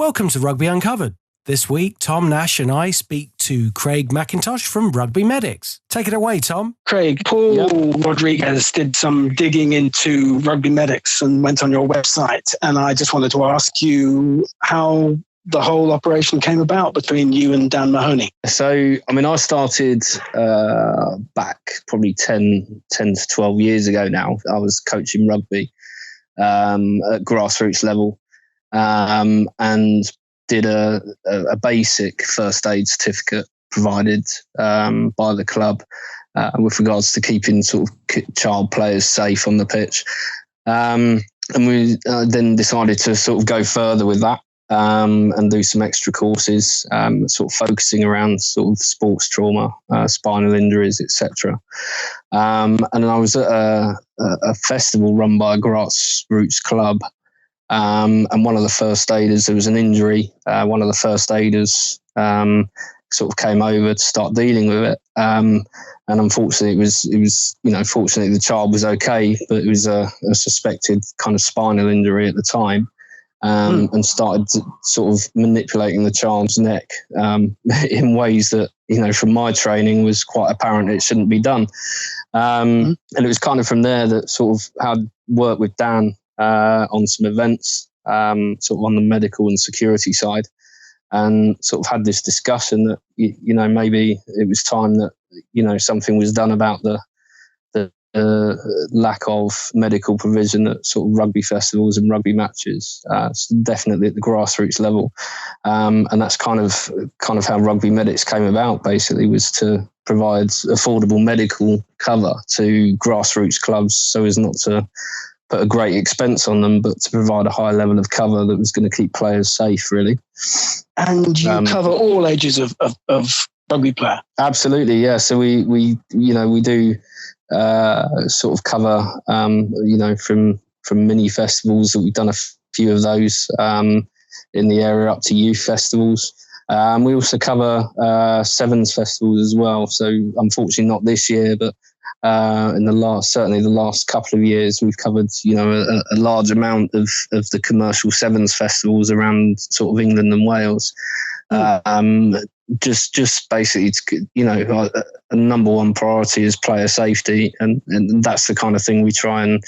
Welcome to Rugby Uncovered. This week, Tom Nash and I speak to Craigh McIntosh from Rugby Medics. Take it away, Tom. Craigh, Paul Rodriguez did some digging into Rugby Medics and went on your website. And I just wanted to ask you how the whole operation came about between you and Dan Mahoney. So, I started back probably 10 to 12 years ago now. I was coaching rugby at grassroots level and did a basic first aid certificate provided by the club with regards to keeping sort of child players safe on the pitch. And we then decided to sort of go further with that. And do some extra courses, sort of focusing around sort of sports trauma, spinal injuries, etc. And I was at a festival run by a grassroots club, and one of the first aiders, there was an injury. One of the first aiders sort of came over to start dealing with it, and unfortunately, it was fortunately the child was okay, but it was a suspected kind of spinal injury at the time. And started sort of manipulating the child's neck in ways that, from my training was quite apparent it shouldn't be done. And it was kind of from there that sort of had worked with Dan on some events, sort of on the medical and security side, and sort of had this discussion that, maybe it was time that, something was done about the lack of medical provision at sort of rugby festivals and rugby matches, so definitely at the grassroots level, and that's kind of how Rugby Medics came about. Basically, was to provide affordable medical cover to grassroots clubs, so as not to put a great expense on them, but to provide a high level of cover that was going to keep players safe, really. And you cover all ages of rugby player. Absolutely, yeah. So we do. Sort of cover, from mini festivals that we've done a few of those in the area up to youth festivals. We also cover sevens festivals as well. So unfortunately not this year, but in the last couple of years, we've covered, a large amount of the commercial sevens festivals around sort of England and Wales. Just basically, a number one priority is player safety, and that's the kind of thing we try and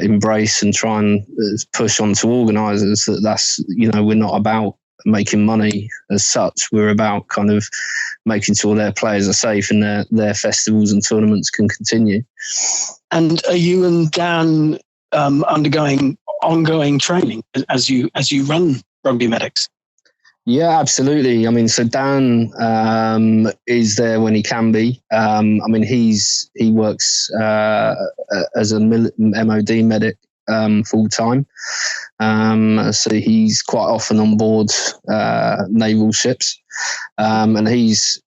embrace and try and push onto organisers. That's we're not about making money as such. We're about kind of making sure their players are safe and their festivals and tournaments can continue. And are you and Dan undergoing ongoing training as you run Rugby Medics? Yeah, absolutely. So Dan is there when he can be. He works as a MOD medic full time. So he's quite often on board naval ships, and he's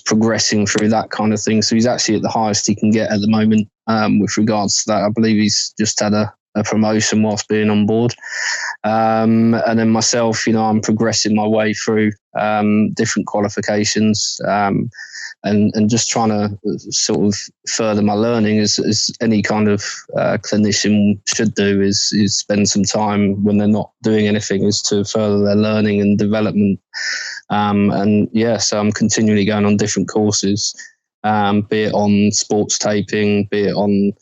progressing through that kind of thing. So he's actually at the highest he can get at the moment with regards to that. I believe he's just had a promotion whilst being on board. And then myself, I'm progressing my way through different qualifications and just trying to sort of further my learning as any kind of clinician should do is spend some time when they're not doing anything is to further their learning and development. So I'm continually going on different courses, be it on sports taping, be it on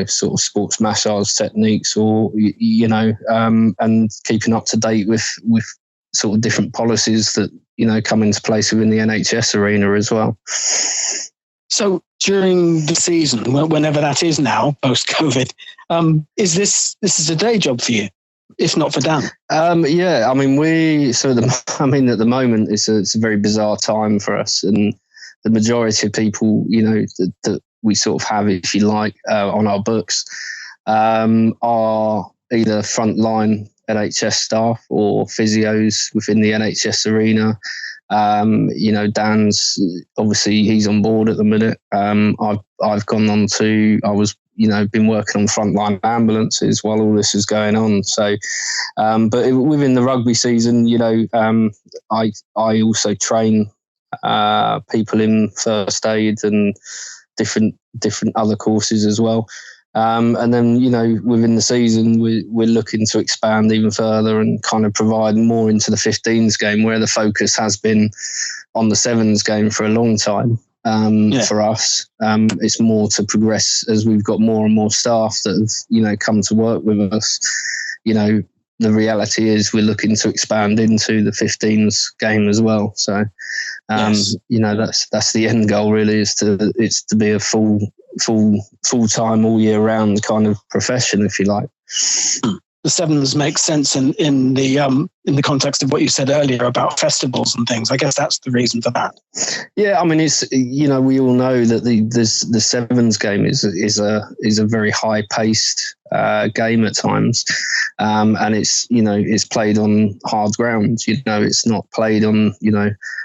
sort of sports massage techniques, or and keeping up to date with sort of different policies that come into place within the NHS arena as well. So during the season, whenever that is now, post COVID, is this a day job for you, if not for Dan? At the moment it's a very bizarre time for us, and the majority of people that we sort of have, if you like, on our books are either frontline NHS staff or physios within the NHS arena. Dan's obviously he's on board at the minute. I've gone on to, been working on frontline ambulances while all this is going on. So, but within the rugby season, I also train people in first aid and different other courses as well. And then, within the season, we're looking to expand even further and kind of provide more into the 15s game, where the focus has been on the 7s game for a long time. For us, it's more to progress as we've got more and more staff that have, come to work with us. The reality is we're looking to expand into the 15s game as well. So, that's the end goal really, is to be a full time all year round kind of profession, if you like. The 7s make sense in the context of what you said earlier about festivals and things. I guess that's the reason for that. Yeah, I mean, it's we all know that the 7s game is a very high paced game at times, and it's played on hard ground. It's not played on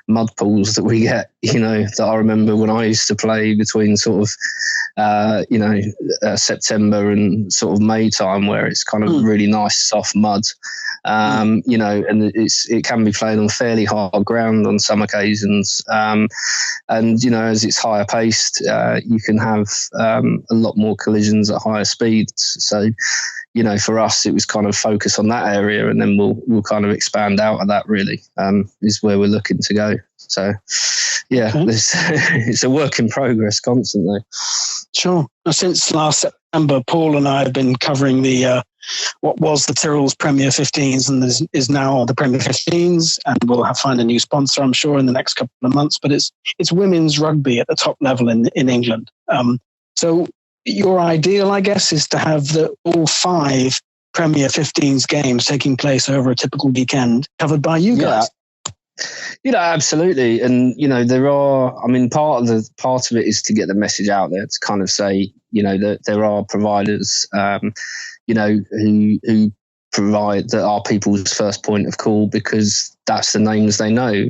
mud pools that we get. That I remember when I used to play between sort of September and sort of May time, where it's kind of really nice soft mud. And it can be played on fairly hard ground on some occasions. And as it's higher paced, you can have a lot more collisions at higher speeds. So, for us, it was kind of focus on that area, and then we'll kind of expand out of that. Really, is where we're looking to go. So, it's a work in progress constantly. Sure. Since last September, Paul and I have been covering the what was the Tyrrell's Premier 15s and is now the Premier 15s, and we'll find a new sponsor, I'm sure, in the next couple of months. But it's women's rugby at the top level in England. So your ideal, I guess, is to have all 5 Premier 15s games taking place over a typical weekend covered by you guys. Absolutely. And, there are, part of it is to get the message out there, to kind of say, that there are providers, who provide, that are people's first point of call, because that's the names they know.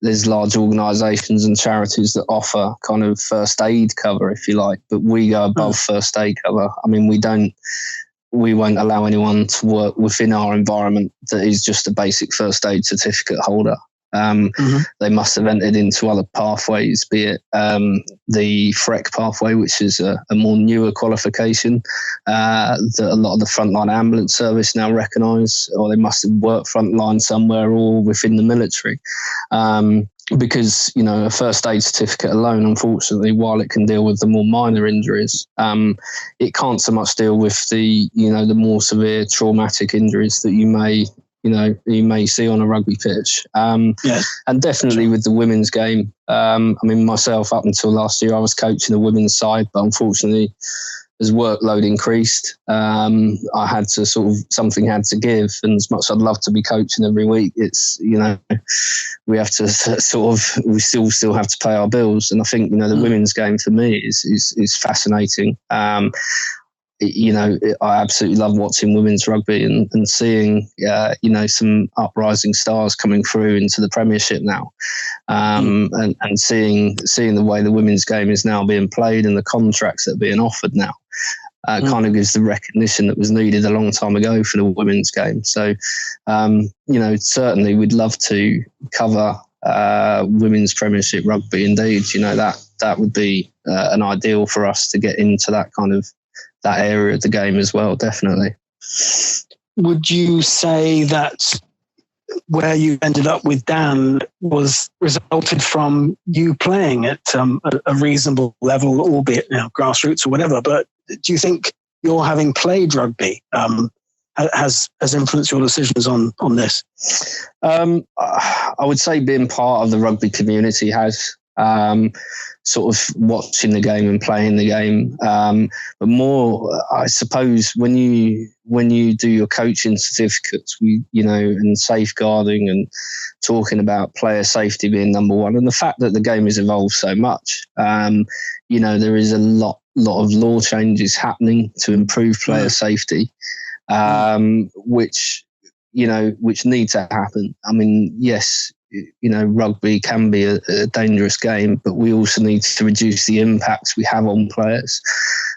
There's large organisations and charities that offer kind of first aid cover, if you like, but we go above first aid cover. We won't allow anyone to work within our environment that is just a basic first aid certificate holder. They must have entered into other pathways, be it the FREC pathway, which is a more newer qualification that a lot of the frontline ambulance service now recognise, or they must have worked frontline somewhere or within the military. Because, a first aid certificate alone, unfortunately, while it can deal with the more minor injuries, it can't so much deal with the more severe traumatic injuries that you may see on a rugby pitch. And definitely with the women's game. Myself, up until last year, I was coaching the women's side, but unfortunately, as workload increased, I had to something had to give. And as much as I'd love to be coaching every week, it's, we have to we still have to pay our bills. And I think, the women's game for me is fascinating. I absolutely love watching women's rugby and seeing, some uprising stars coming through into the Premiership now, and seeing the way the women's game is now being played and the contracts that are being offered now. Kind of gives the recognition that was needed a long time ago for the women's game. So, certainly we'd love to cover women's Premiership rugby. Indeed, that would be an ideal for us to get into that kind of that area of the game as well. Definitely. Would you say that where you ended up with Dan was resulted from you playing at a reasonable level, albeit grassroots or whatever? But do you think your having played rugby has influenced your decisions on this? I would say being part of the rugby community has. Sort of watching the game and playing the game, but more, I suppose, when you do your coaching certificates, and safeguarding and talking about player safety being number one, and the fact that the game has evolved so much, there is a lot of law changes happening to improve player safety, which need to happen. Yes. Rugby can be a dangerous game, but we also need to reduce the impacts we have on players.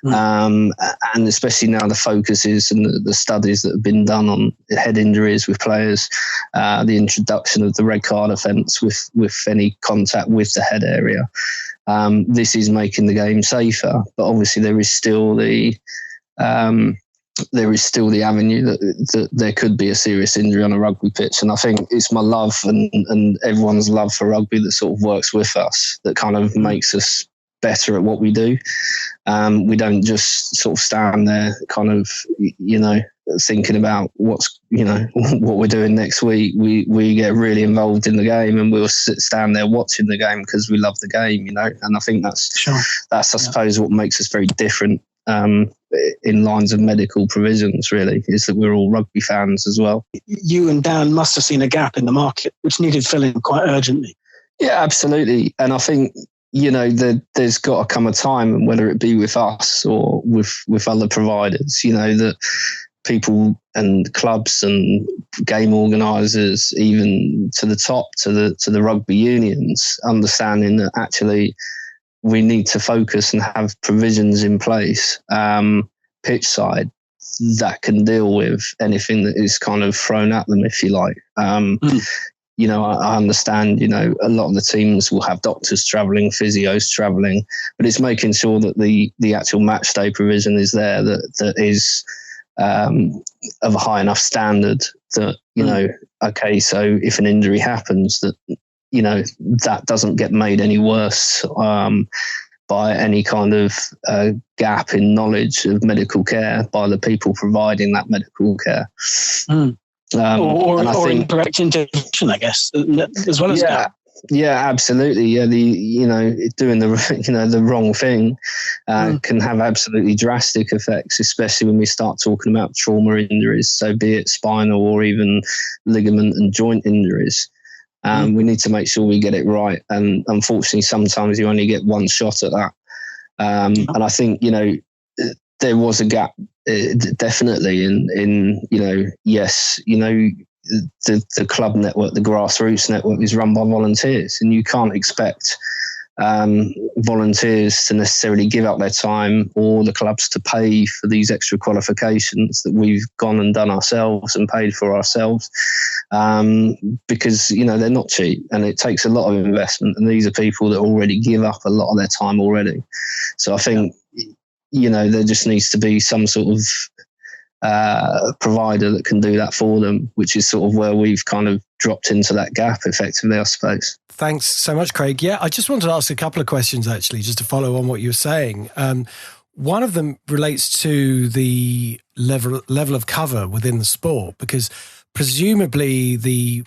And especially now the focus is and the studies that have been done on head injuries with players, the introduction of the red card offence with any contact with the head area. This is making the game safer, but obviously there is still the avenue that there could be a serious injury on a rugby pitch. And I think it's my love and everyone's love for rugby that sort of works with us, that kind of makes us better at what we do. We don't just sort of stand there kind of, thinking about what we're doing next week. We get really involved in the game, and we'll stand there watching the game because we love the game, and I think that's I suppose what makes us very different in lines of medical provisions, really, is that we're all rugby fans as well. You and Dan must have seen a gap in the market which needed filling quite urgently. Yeah, absolutely. And I think there's got to come a time, and whether it be with us or with other providers, that people and clubs and game organisers, even to the top, to the rugby unions, understanding that actually we need to focus and have provisions in place, pitch side, that can deal with anything that is kind of thrown at them, if you like. I understand, a lot of the teams will have doctors travelling, physios travelling, but it's making sure that the actual match day provision is there, that is of a high enough standard that, okay, so if an injury happens, that, that doesn't get made any worse by any kind of gap in knowledge of medical care by the people providing that medical care. Or incorrect intervention, I guess, as well as that. Yeah, absolutely. Yeah, doing the wrong thing can have absolutely drastic effects, especially when we start talking about trauma injuries. So, be it spinal or even ligament and joint injuries, we need to make sure we get it right. And unfortunately, sometimes you only get one shot at that. And I think there was a gap, definitely, in yes, the club network, the grassroots network, is run by volunteers, and you can't expect volunteers to necessarily give up their time, or the clubs to pay for these extra qualifications that we've gone and done ourselves and paid for ourselves, because they're not cheap, and it takes a lot of investment, and these are people that already give up a lot of their time already. So I think there just needs to be some sort of provider that can do that for them, which is sort of where we've kind of dropped into that gap effectively, I suppose. Thanks so much, Craig. Yeah, I just wanted to ask a couple of questions, actually, just to follow on what you were saying. One of them relates to the level of cover within the sport, because presumably the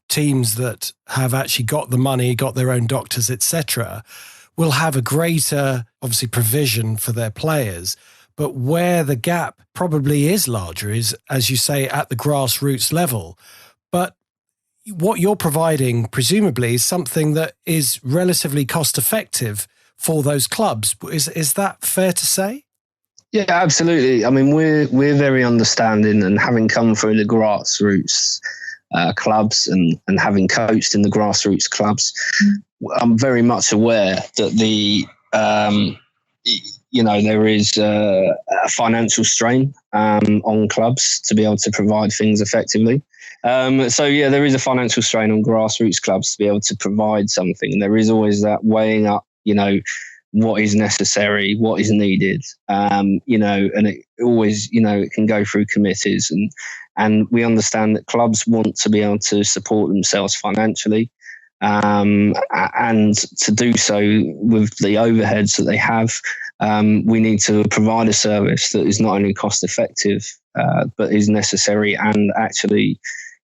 teams that have actually got the money, got their own doctors, etc., will have a greater, obviously, provision for their players. But where the gap probably is larger is, as you say, at the grassroots level. But what you're providing, presumably, is something that is relatively cost effective for those clubs. Is that fair to say? Yeah, absolutely. I mean, we're very understanding, and having come through the grassroots clubs and having coached in the grassroots clubs, I'm very much aware that there is a financial strain on clubs to be able to provide things effectively. There is a financial strain on grassroots clubs to be able to provide something. And there is always that weighing up, what is necessary, what is needed, and it always, it can go through committees. And we understand that clubs want to be able to support themselves financially. And to do so with the overheads that they have, we need to provide a service that is not only cost effective, but is necessary and actually,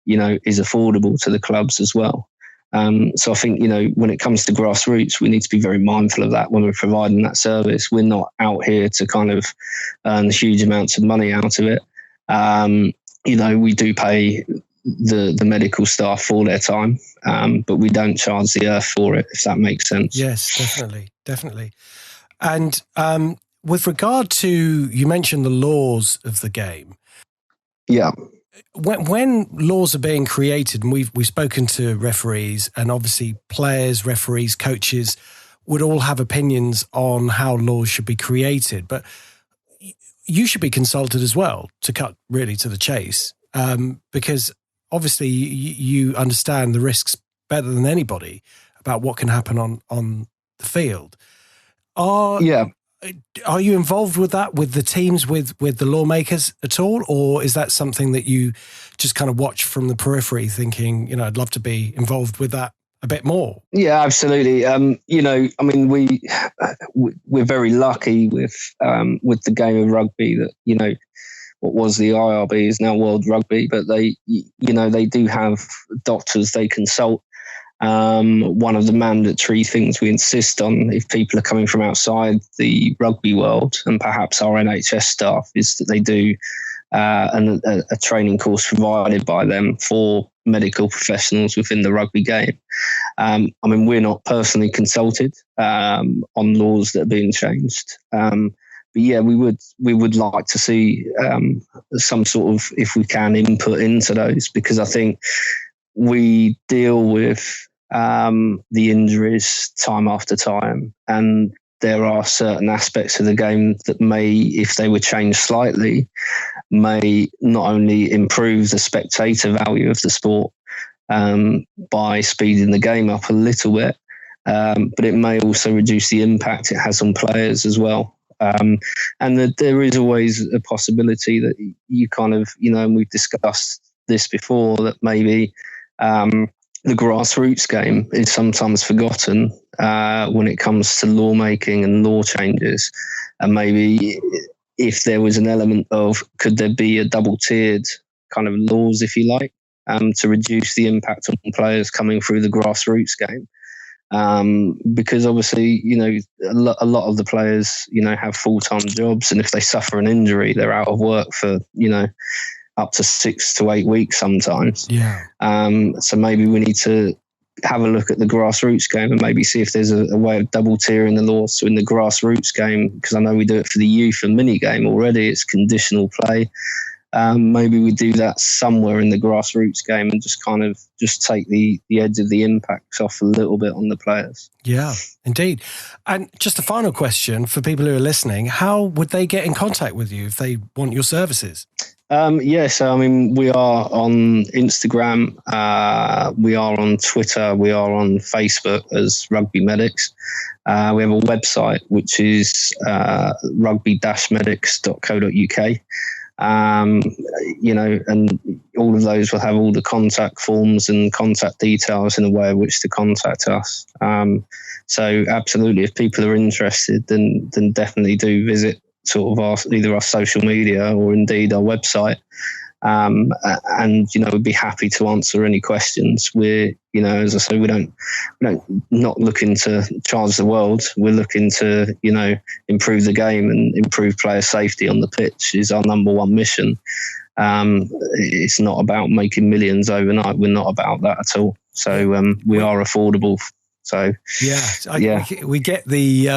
is affordable to the clubs as well. So I think, when it comes to grassroots, we need to be very mindful of that when we're providing that service. We're not out here to kind of earn huge amounts of money out of it. We do pay the medical staff for their time, but we don't charge the earth for it, if that makes sense. Yes, definitely. And with regard to, you mentioned the laws of the game. Yeah. When laws are being created, and we've spoken to referees, and obviously players, referees, coaches would all have opinions on how laws should be created, but you should be consulted as well, to cut really to the chase, because obviously you understand the risks better than anybody about what can happen on the field. Are you involved with that, with the teams, with the lawmakers at all? Or is that something that you just kind of watch from the periphery thinking, I'd love to be involved with that a bit more? Yeah, absolutely. We're very lucky with the game of rugby that, what was the IRB is now World Rugby, but they do have doctors they consult. One of the mandatory things we insist on if people are coming from outside the rugby world and perhaps our NHS staff is that they do a training course provided by them for medical professionals within the rugby game. We're not personally consulted on laws that are being changed. But yeah, we would like to see some sort of, if we can, input into those, because I think we deal with the injuries time after time, and there are certain aspects of the game that may, if they were changed slightly, may not only improve the spectator value of the sport by speeding the game up a little bit, but it may also reduce the impact it has on players as well. And that there is always a possibility that you kind of, and we've discussed this before, that maybe the grassroots game is sometimes forgotten when it comes to lawmaking and law changes. And maybe if there was an element of, could there be a double-tiered kind of laws, if you like, to reduce the impact on players coming through the grassroots game? Because obviously, a lot of the players, have full-time jobs, and if they suffer an injury, they're out of work for, up to 6 to 8 weeks sometimes. Yeah. So maybe we need to have a look at the grassroots game and maybe see if there's a way of double tiering the laws. So in the grassroots game, because I know we do it for the youth and mini game already, it's conditional play. Maybe we do that somewhere in the grassroots game and just take the edge of the impacts off a little bit on the players. Yeah, indeed. And just a final question for people who are listening, how would they get in contact with you if they want your services? So we are on Instagram, we are on Twitter, we are on Facebook as Rugby Medics. We have a website which is rugby-medics.co.uk. And all of those will have all the contact forms and contact details in a way in which to contact us. So absolutely, if people are interested, then definitely do visit sort of either our social media or indeed our website. And we'd be happy to answer any questions. We're, as I say, we don't not looking to charge the world. We're looking to, improve the game and improve player safety on the pitch is our number one mission. It's not about making millions overnight. We're not about that at all. So we are affordable. So we get the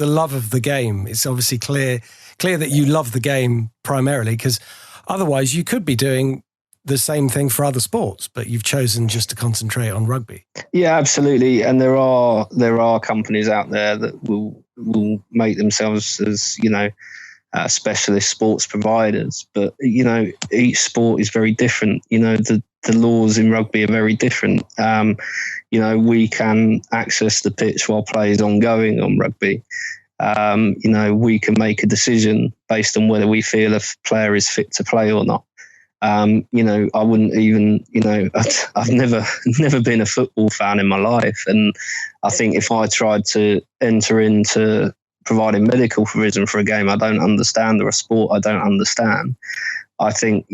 love of the game. It's obviously clear that you love the game primarily, because otherwise you could be doing the same thing for other sports, but you've chosen just to concentrate on rugby. Yeah, absolutely. And there are companies out there that will make themselves as specialist sports providers, but each sport is very different. The laws in rugby are very different. We can access the pitch while play is ongoing on rugby. We can make a decision based on whether we feel a player is fit to play or not. I wouldn't even, I've never been a football fan in my life. And I think if I tried to enter into providing medical provision for a game I don't understand or a sport I don't understand, I think,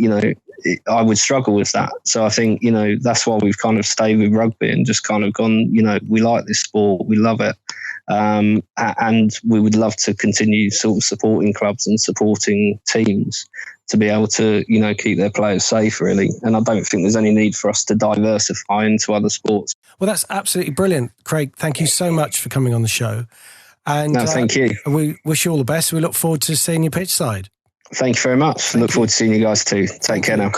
I would struggle with that. So I think, that's why we've kind of stayed with rugby and just kind of gone, we like this sport, we love it. And we would love to continue sort of supporting clubs and supporting teams to be able to, keep their players safe, really. And I don't think there's any need for us to diversify into other sports. Well, that's absolutely brilliant. Craigh, thank you so much for coming on the show. And no, thank you. We wish you all the best. We look forward to seeing you pitch side. Thank you very much. Look forward to seeing you guys too. Take care now.